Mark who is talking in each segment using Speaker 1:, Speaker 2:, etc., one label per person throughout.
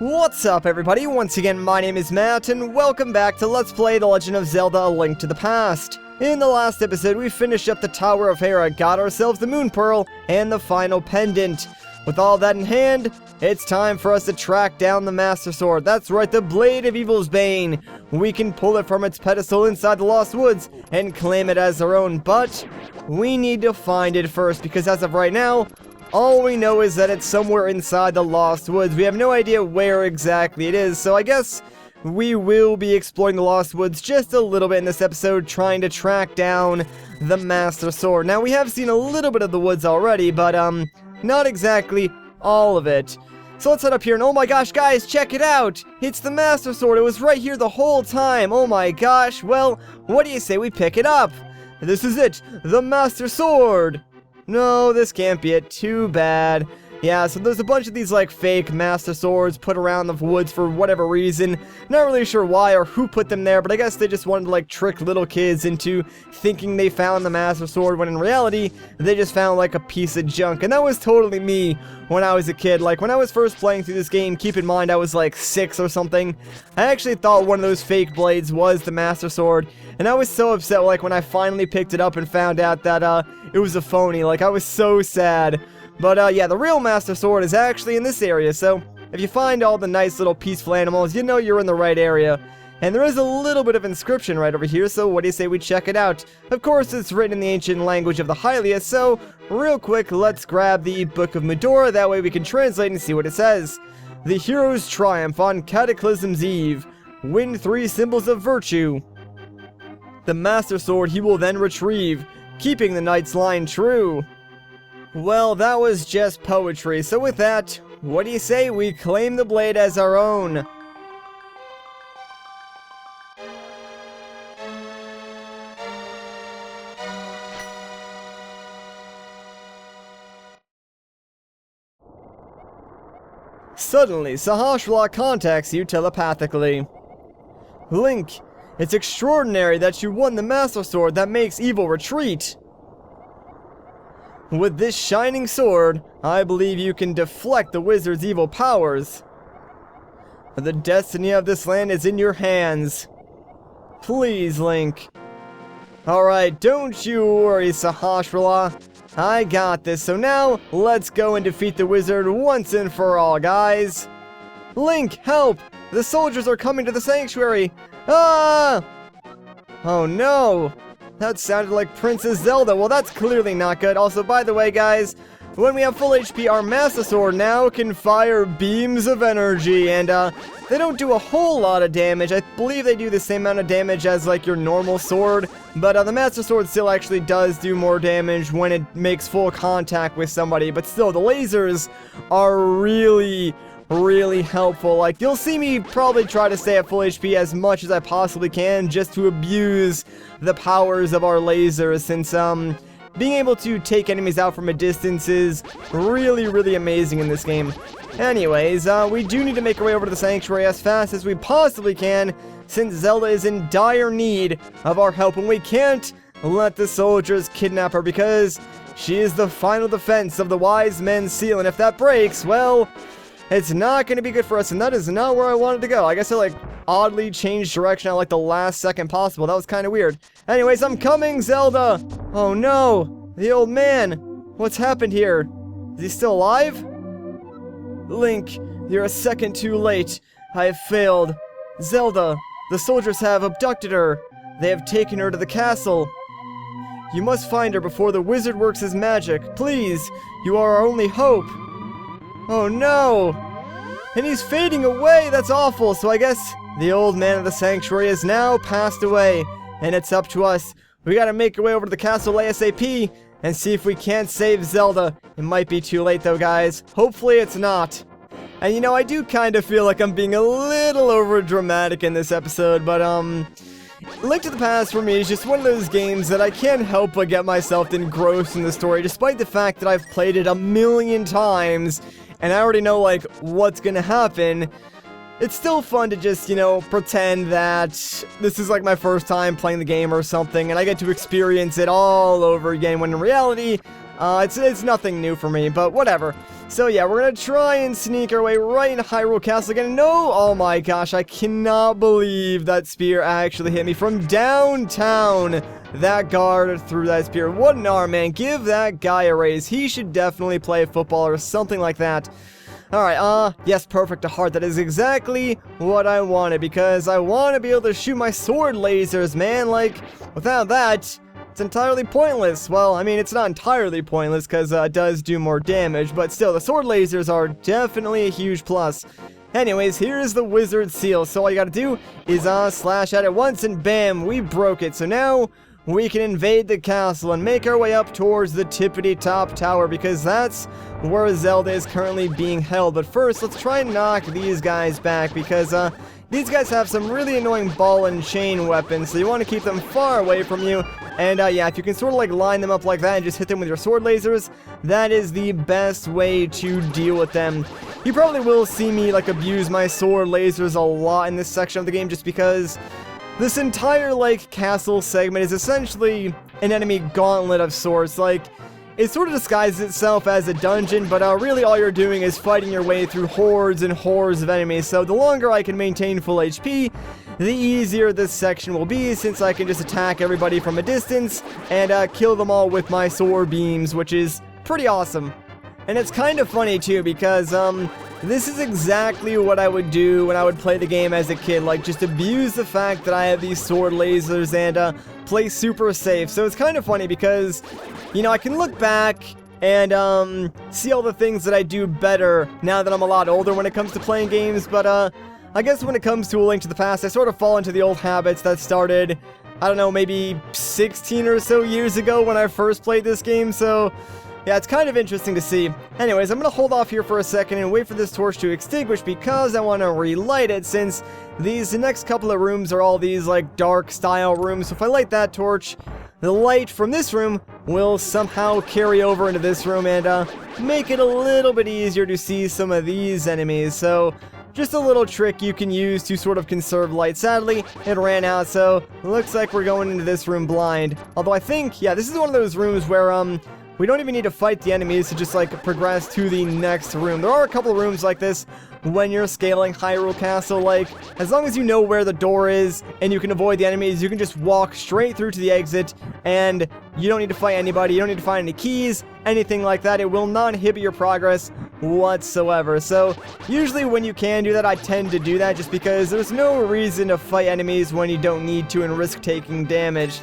Speaker 1: What's up everybody, once again my name is Matt and welcome back to Let's Play The Legend of Zelda: A Link to the Past. In the last episode we finished up the Tower of Hera, got ourselves the Moon Pearl, and the final pendant. With all that in hand, it's time for us to track down the Master Sword. That's right, the Blade of Evil's Bane. We can pull it from its pedestal inside the Lost Woods and claim it as our own, but we need to find it first because as of right now, all we know is that it's somewhere inside the Lost Woods. We have no idea where exactly it is, so I guess we will be exploring the Lost Woods just a little bit in this episode, trying to track down the Master Sword. Now, we have seen a little bit of the woods already, but, not exactly all of it. So let's head up here, and oh my gosh, guys, check it out! It's the Master Sword! It was right here the whole time! Oh my gosh, well, what do you say we pick it up? This is it! The Master Sword! No, this can't be it. Too bad. Yeah, so there's a bunch of these, like, fake Master Swords put around the woods for whatever reason. Not really sure why or who put them there, but I guess they just wanted to, like, trick little kids into thinking they found the Master Sword, when in reality, they just found, like, a piece of junk. And that was totally me when I was a kid. Like, when I was first playing through this game, keep in mind I was, like, 6 or something, I actually thought one of those fake blades was the Master Sword. And I was so upset, like, when I finally picked it up and found out that, it was a phony. Like, I was so sad. But, yeah, the real Master Sword is actually in this area, so if you find all the nice little peaceful animals, you know you're in the right area. And there is a little bit of inscription right over here, so what do you say we check it out? Of course, it's written in the ancient language of the Hylias, so real quick, let's grab the Book of Medora, that way we can translate and see what it says. The heroes triumph on Cataclysm's eve. Win 3 symbols of virtue. The Master Sword he will then retrieve, keeping the knight's line true. Well, that was just poetry, so with that, what do you say we claim the blade as our own? Suddenly, Sahasrahla contacts you telepathically. Link, it's extraordinary that you won the Master Sword that makes evil retreat. With this shining sword, I believe you can deflect the wizard's evil powers. The destiny of this land is in your hands. Please, Link. Alright, don't you worry, Sahasrahla. I got this, so now, let's go and defeat the wizard once and for all, guys. Link, help! The soldiers are coming to the sanctuary! Ah! Oh no! That sounded like Princess Zelda. Well, that's clearly not good. Also, by the way, guys, when we have full HP, our Master Sword now can fire beams of energy, and, they don't do a whole lot of damage. I believe they do the same amount of damage as, like, your normal sword, but, the Master Sword still actually does do more damage when it makes full contact with somebody, but still, the lasers are really helpful. Like, you'll see me probably try to stay at full HP as much as I possibly can just to abuse the powers of our lasers, since being able to take enemies out from a distance is really amazing in this game. Anyways, we do need to make our way over to the sanctuary as fast as we possibly can, since Zelda is in dire need of our help, and we can't let the soldiers kidnap her because she is the final defense of the Wise Men's Seal, and if that breaks, well, it's not going to be good for us, and that is not where I wanted to go. I guess I, like, oddly changed direction at, like, the last second possible. That was kind of weird. Anyways, I'm coming, Zelda! Oh, no! The old man! What's happened here? Is he still alive? Link, you're a second too late. I have failed. Zelda, the soldiers have abducted her. They have taken her to the castle. You must find her before the wizard works his magic. Please, you are our only hope. Oh no! And he's fading away! That's awful! So I guess the old man of the sanctuary has now passed away, and it's up to us. We gotta make our way over to the castle ASAP and see if we can't save Zelda. It might be too late though, guys. Hopefully it's not. And you know, I do kind of feel like I'm being a little over dramatic in this episode, but Link to the Past for me is just one of those games that I can't help but get myself engrossed in the story, despite the fact that I've played it a million times and I already know, like, what's gonna happen. It's still fun to just, you know, pretend that this is, like, my first time playing the game or something, and I get to experience it all over again, when in reality, It's nothing new for me, but whatever. So yeah, we're gonna try and sneak our way right into Hyrule Castle again. No! Oh my gosh, I cannot believe that spear actually hit me from downtown. That guard threw that spear. What an arm, man. Give that guy a raise. He should definitely play football or something like that. Alright, yes, perfect to heart. That is exactly what I wanted, because I want to be able to shoot my sword lasers, man. Like, without that, it's entirely pointless. Well, I mean, it's not entirely pointless, because it does do more damage, but still, the sword lasers are definitely a huge plus. Anyways, here is the wizard seal, so all you gotta do is, slash at it once, and bam, we broke it. So now, we can invade the castle and make our way up towards the tippity-top tower, because that's where Zelda is currently being held. But first, let's try and knock these guys back, because these guys have some really annoying ball and chain weapons, so you want to keep them far away from you. And yeah, if you can sort of like line them up like that and just hit them with your sword lasers, that is the best way to deal with them. You probably will see me like abuse my sword lasers a lot in this section of the game, just because this entire, like, castle segment is essentially an enemy gauntlet of sorts. Like, it sort of disguises itself as a dungeon, but really all you're doing is fighting your way through hordes and hordes of enemies. So the longer I can maintain full HP, the easier this section will be, since I can just attack everybody from a distance and kill them all with my sword beams, which is pretty awesome. And it's kind of funny too, because this is exactly what I would do when I would play the game as a kid, like just abuse the fact that I have these sword lasers and play super safe. So it's kind of funny because, you know, I can look back and see all the things that I do better now that I'm a lot older when it comes to playing games, but I guess when it comes to A Link to the Past, I sort of fall into the old habits that started, I don't know, maybe 16 or so years ago when I first played this game, so yeah, it's kind of interesting to see. Anyways, I'm going to hold off here for a second and wait for this torch to extinguish, because I want to relight it, since these next couple of rooms are all these, like, dark style rooms. So if I light that torch, the light from this room will somehow carry over into this room and make it a little bit easier to see some of these enemies. So just a little trick you can use to sort of conserve light. Sadly, it ran out, so looks like we're going into this room blind. Although I think, yeah, this is one of those rooms where, we don't even need to fight the enemies to just, like, progress to the next room. There are a couple of rooms like this when you're scaling Hyrule Castle. Like, as long as you know where the door is and you can avoid the enemies, you can just walk straight through to the exit, and you don't need to fight anybody, you don't need to find any keys, anything like that. It will not inhibit your progress whatsoever. So, usually when you can do that, I tend to do that, just because there's no reason to fight enemies when you don't need to and risk taking damage.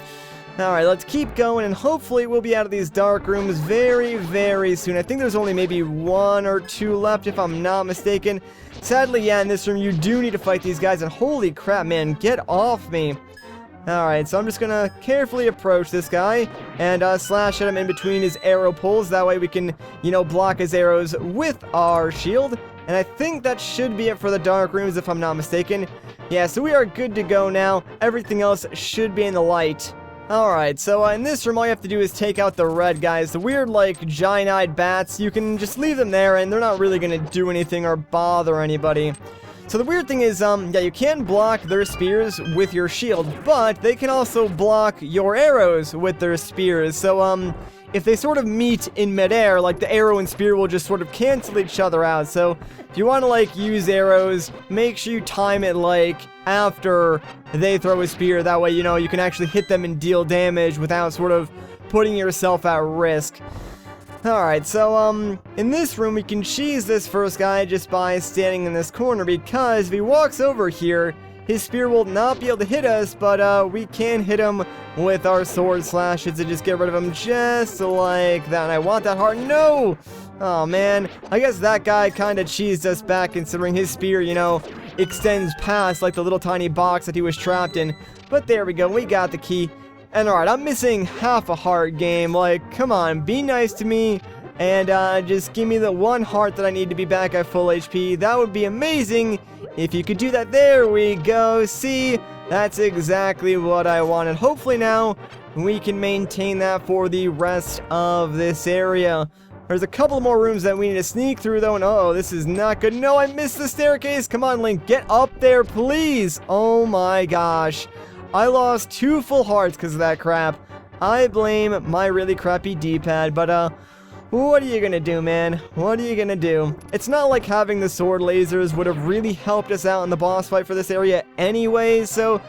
Speaker 1: Alright, let's keep going, and hopefully we'll be out of these dark rooms very, very soon. I think there's only maybe 1 or 2 left, if I'm not mistaken. Sadly, yeah, in this room, you do need to fight these guys, and holy crap, man, get off me. Alright, so I'm just gonna carefully approach this guy, and slash at him in between his arrow pulls. That way we can, you know, block his arrows with our shield. And I think that should be it for the dark rooms, if I'm not mistaken. Yeah, so we are good to go now. Everything else should be in the light. Alright, so in this room all you have to do is take out the red guys, the weird, like, giant-eyed bats. You can just leave them there and they're not really gonna do anything or bother anybody. So the weird thing is, yeah, you can block their spears with your shield, but they can also block your arrows with their spears. So, if they sort of meet in midair, like, the arrow and spear will just sort of cancel each other out. So, if you want to, like, use arrows, make sure you time it, like, after they throw a spear. That way, you know, you can actually hit them and deal damage without sort of putting yourself at risk. Alright, so, in this room, we can cheese this first guy just by standing in this corner, because if he walks over here, his spear will not be able to hit us, but, we can hit him with our sword slashes and just get rid of him just like that. And I want that heart. No! Oh, man. I guess that guy kind of cheesed us back, considering his spear, you know, extends past, like, the little tiny box that he was trapped in. But there we go. We got the key. And alright, I'm missing half a heart, game. Like, come on, be nice to me, and just give me the 1 heart that I need to be back at full HP. That would be amazing if you could do that. There we go. See, that's exactly what I wanted. Hopefully now we can maintain that for the rest of this area. There's a couple more rooms that we need to sneak through, though, and oh, this is not good. No, I missed the staircase. Come on, Link, get up there, please. Oh my gosh. I lost 2 full hearts because of that crap. I blame my really crappy D-pad, but what are you gonna do, man? What are you gonna do? It's not like having the sword lasers would have really helped us out in the boss fight for this area anyway, so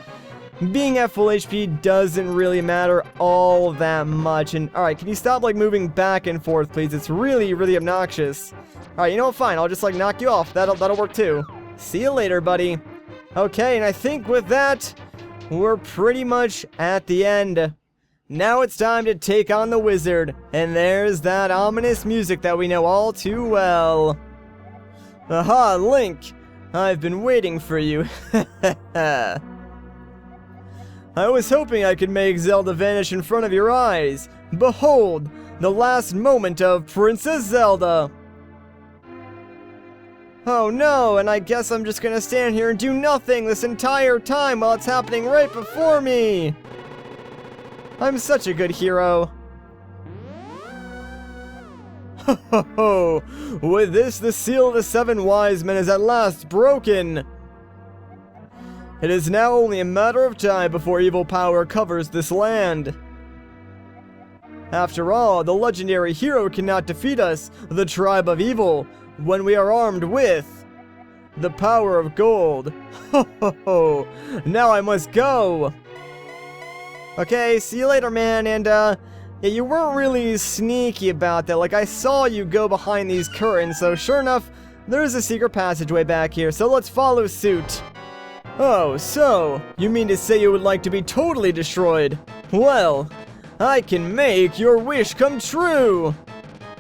Speaker 1: being at full HP doesn't really matter all that much. And alright, can you stop like moving back and forth, please? It's really, really obnoxious. Alright, you know what? Fine, I'll just like knock you off. That'll work too. See you later, buddy. Okay, and I think with that, we're pretty much at the end. Now it's time to take on the wizard, and there's that ominous music that we know all too well. Aha, Link! I've been waiting for you. I was hoping I could make Zelda vanish in front of your eyes. Behold, the last moment of Princess Zelda. Oh no, and I guess I'm just gonna stand here and do nothing this entire time while it's happening right before me. I'm such a good hero. Ho ho ho! With this, the seal of the 7 wise men is at last broken. It is now only a matter of time before evil power covers this land. After all, the legendary hero cannot defeat us, the tribe of evil, when we are armed with the power of gold. Ho ho ho! Now I must go! Okay, see you later, man, and yeah, you weren't really sneaky about that. Like, I saw you go behind these curtains, so sure enough, there's a secret passageway back here, so let's follow suit. Oh, so, you mean to say you would like to be totally destroyed? Well, I can make your wish come true!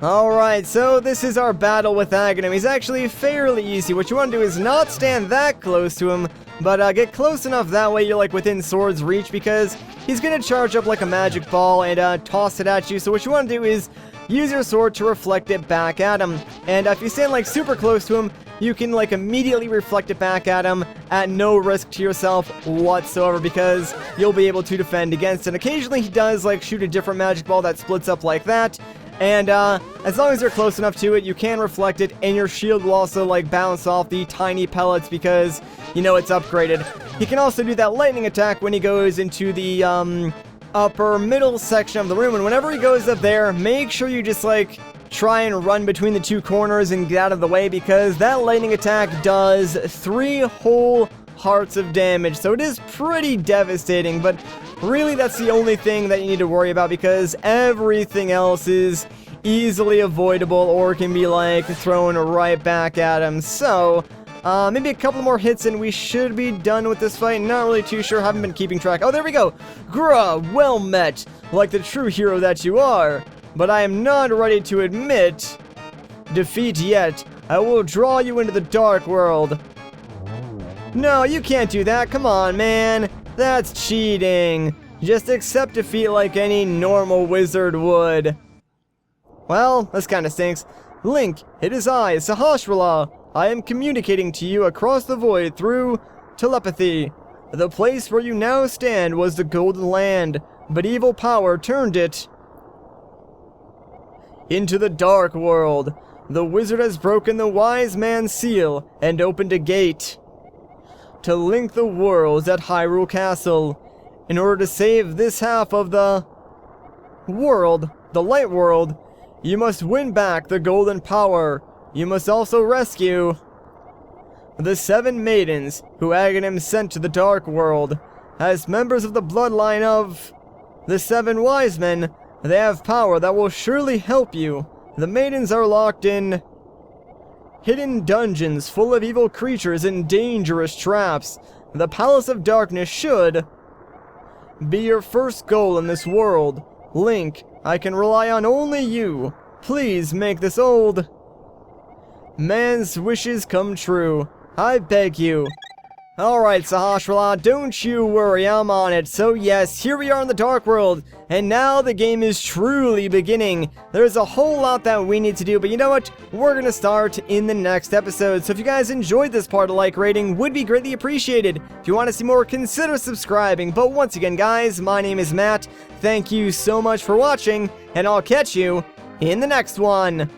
Speaker 1: Alright, so this is our battle with Agahnim. He's actually fairly easy. What you want to do is not stand that close to him, but get close enough that way you're like within sword's reach, because he's gonna charge up like a magic ball and toss it at you. So what you want to do is use your sword to reflect it back at him. And if you stand like super close to him, you can like immediately reflect it back at him at no risk to yourself whatsoever, because you'll be able to defend against it. Occasionally he does like shoot a different magic ball that splits up like that. And as long as you're close enough to it, you can reflect it, and your shield will also like bounce off the tiny pellets because, you know, it's upgraded. He can also do that lightning attack when he goes into the upper middle section of the room, and whenever he goes up there, make sure you just like try and run between the 2 corners and get out of the way, because that lightning attack does 3 whole hearts of damage, so it is pretty devastating. But really, that's the only thing that you need to worry about, because everything else is easily avoidable or can be like thrown right back at him. So maybe a couple more hits and we should be done with this fight. Not really too sure, haven't been keeping track. Oh, there we go. Grah, well met, like the true hero that you are. But I am not ready to admit defeat yet. I will draw you into the dark world. No, you can't do that. Come on, man. That's cheating. Just accept defeat like any normal wizard would. Well, this kinda stinks. Link, it is I, Sahasrahla. I am communicating to you across the void through telepathy. The place where you now stand was the Golden Land, but evil power turned it into the dark world. The wizard has broken the wise man's seal and opened a gate to link the worlds at Hyrule Castle. In order to save this half of the world, the light world, you must win back the golden power. You must also rescue the 7 maidens who Agahnim sent to the dark world. As members of the bloodline of the 7 wise men, they have power that will surely help you. The maidens are locked in hidden dungeons full of evil creatures and dangerous traps. The Palace of Darkness should be your first goal in this world. Link, I can rely on only you. Please make this old man's wishes come true. I beg you. Alright, Sahasrahla, don't you worry, I'm on it. So yes, here we are in the Dark World, and now the game is truly beginning. There's a whole lot that we need to do, but you know what? We're gonna start in the next episode. So if you guys enjoyed this part, a like rating would be greatly appreciated. If you want to see more, consider subscribing. But once again, guys, my name is Matt. Thank you so much for watching, and I'll catch you in the next one.